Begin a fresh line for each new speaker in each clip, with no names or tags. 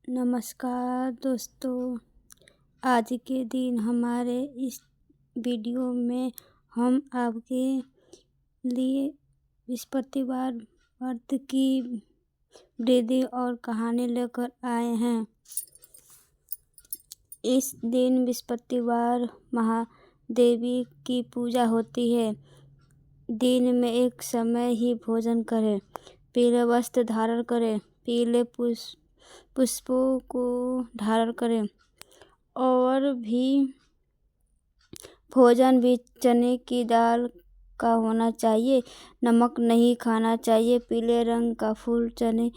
नमस्कार दोस्तों, आज के दिन हमारे इस वीडियो में हम आपके लिए बृहस्पतिवार व्रत की विधि और कहानी लेकर आए हैं। इस दिन बृहस्पतिवार महादेवी की पूजा होती है। दिन में एक समय ही भोजन करें, पीले वस्त्र धारण करें, पीले पुष्पों को धारण करें और भी भोजन भी चने की दाल का होना चाहिए। नमक नहीं खाना चाहिए। पीले रंग का फूल, चने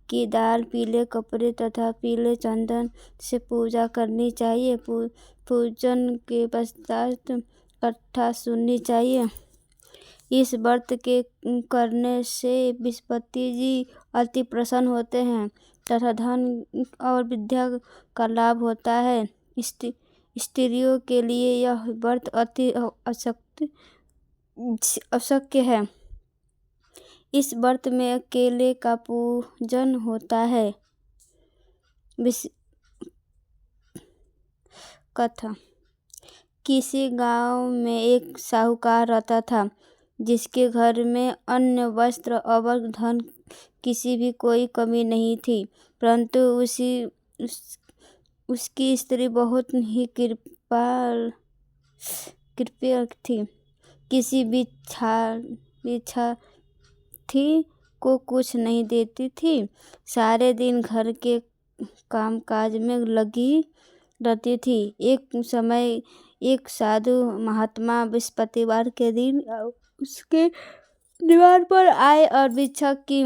की दाल, पीले कपड़े तथा पीले चंदन से पूजा करनी चाहिए। पूजन के पश्चात कथा सुननी चाहिए। इस व्रत के करने से बृहस्पति जी अति प्रसन्न होते हैं तथा धन और विद्या का लाभ होता है। स्त्रियों के लिए यह व्रत अति आवश्यक है। इस व्रत में केले का पूजन होता है। कथा। किसी गांव में एक साहूकार रहता था, जिसके घर में अन्न, वस्त्र और धन किसी भी कोई कमी नहीं थी, परंतु उसकी स्त्री बहुत ही कृपाल थी। किसी थी को कुछ नहीं देती थी। सारे दिन घर के कामकाज में लगी रहती थी। एक समय एक साधु महात्मा बृहस्पतिवार के दिन उसके दीवार पर आए और भिक्षा की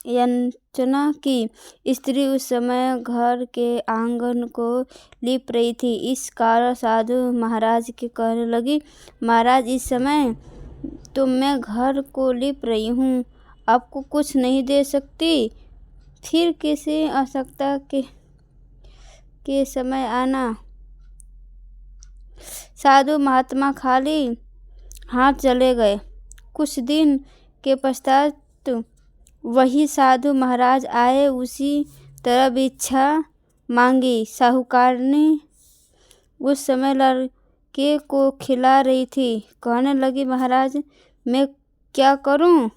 याचना की। स्त्री उस समय घर के आंगन को लीप रही थी। इस कारण साधु महाराज के कहने लगी, महाराज, इस समय तो मैं घर को लीप रही हूँ, आपको कुछ नहीं दे सकती। फिर किसी आवश्यकता के समय आना। साधु महात्मा खाली हाथ चले गए। कुछ दिन के पश्चात वही साधु महाराज आए। उसी तरह भिक्षा मांगी। साहूकारनी उस समय लड़के को खिला रही थी। कहने लगी, महाराज, मैं क्या करूं?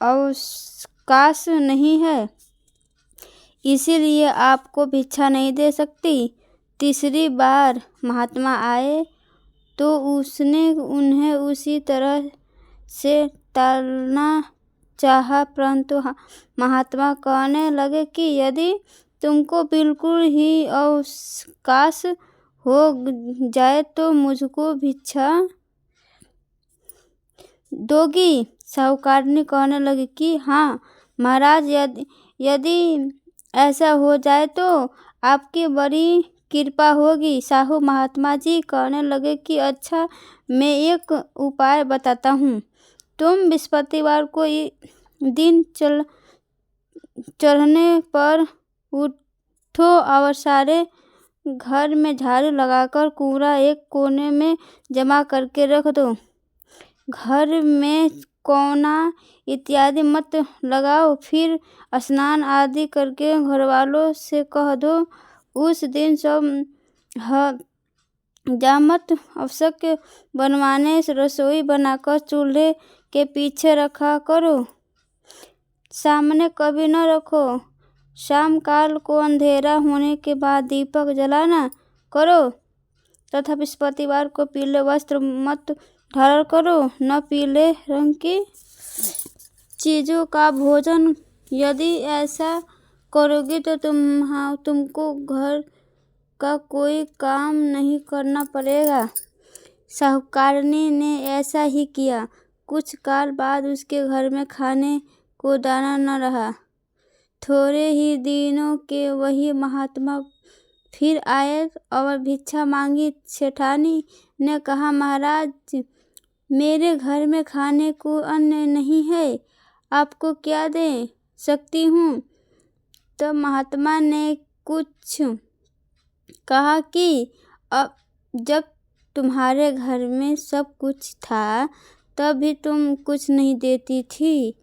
अवकाश नहीं है, इसीलिए आपको भिक्षा नहीं दे सकती। तीसरी बार महात्मा आए तो उसने उन्हें उसी तरह से टालना चाहा, परंतु महात्मा कहने लगे कि यदि तुमको बिल्कुल ही अवकाश हो जाए तो मुझको भिक्षा दोगी? साहूकारनी कहने लगी कि हाँ महाराज, यदि ऐसा हो जाए तो आपकी बड़ी कृपा होगी। साहू महात्मा जी कहने लगे कि अच्छा, मैं एक उपाय बताता हूँ। तुम बृहस्पतिवार को दिन चढ़ने पर उठो और सारे घर में झाड़ू लगाकर कूड़ा एक कोने में जमा करके रख दो। घर में कोना इत्यादि मत लगाओ। फिर स्नान आदि करके घरवालों से कह दो, उस दिन सब जामत आवश्यक बनवाने रसोई बनाकर चूल्हे के पीछे रखा करो, सामने कभी न रखो। शाम काल को अंधेरा होने के बाद दीपक जलाना करो तथा बृहस्पतिवार को पीले वस्त्र मत धारण करो, न पीले रंग की चीजों का भोजन। यदि ऐसा करोगी तो तुमको घर का कोई काम नहीं करना पड़ेगा। साहूकारनी ने ऐसा ही किया। कुछ काल बाद उसके घर में खाने को दाना न रहा। थोड़े ही दिनों के वही महात्मा फिर आए और भिक्षा मांगी। सेठानी ने कहा, महाराज, मेरे घर में खाने को अन्न नहीं है, आपको क्या दे सकती हूँ? तब महात्मा ने कुछ कहा कि अब जब तुम्हारे घर में सब कुछ था तब भी तुम कुछ नहीं देती थी,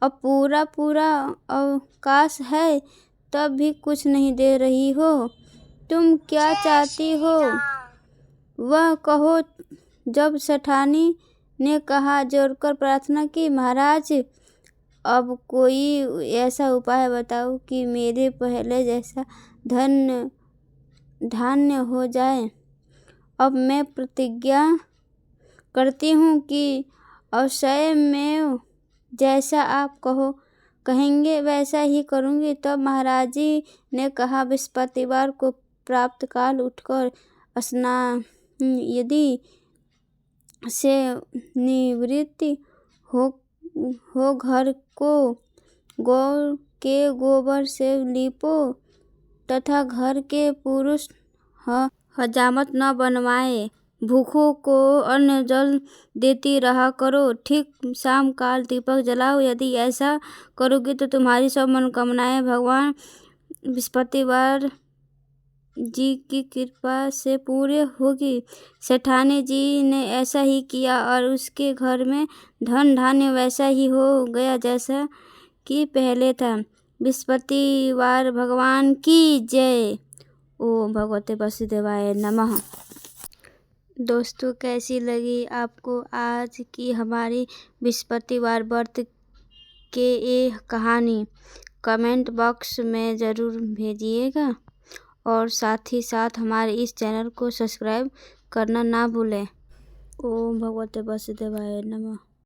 अब पूरा पूरा अवकाश है तब भी कुछ नहीं दे रही हो। तुम क्या चाहती हो वह कहो। जब सेठानी ने कहा जोरकर प्रार्थना की, महाराज अब कोई ऐसा उपाय बताओ कि मेरे पहले जैसा धान्य हो जाए। अब मैं प्रतिज्ञा करती हूँ कि अवश्य में जैसा आप कहेंगे वैसा ही करूँगी। तब महाराज जी ने कहा, बृहस्पतिवार को प्रातःकाल उठकर स्नान यदि से निवृत्ति हो घर को गौ के गोबर से लीपो तथा घर के पुरुष हजामत न बनवाए। भूखों को अन्न जल देती रहा करो। ठीक शाम काल दीपक जलाओ। यदि ऐसा करोगी तो तुम्हारी सब मनोकामनाएं भगवान बृहस्पतिवार जी की कृपा से पूरे होगी। सेठानी जी ने ऐसा ही किया और उसके घर में धन धान्य वैसा ही हो गया जैसा कि पहले था। बृहस्पतिवार भगवान की जय। ओम भगवते वासुदेवाय नमः। दोस्तों, कैसी लगी आपको आज की हमारी बृहस्पतिवार व्रत के ये कहानी? कमेंट बॉक्स में ज़रूर भेजिएगा और साथ ही साथ हमारे इस चैनल को सब्सक्राइब करना ना भूलें। ओम भगवते वासुदेवाय नमः।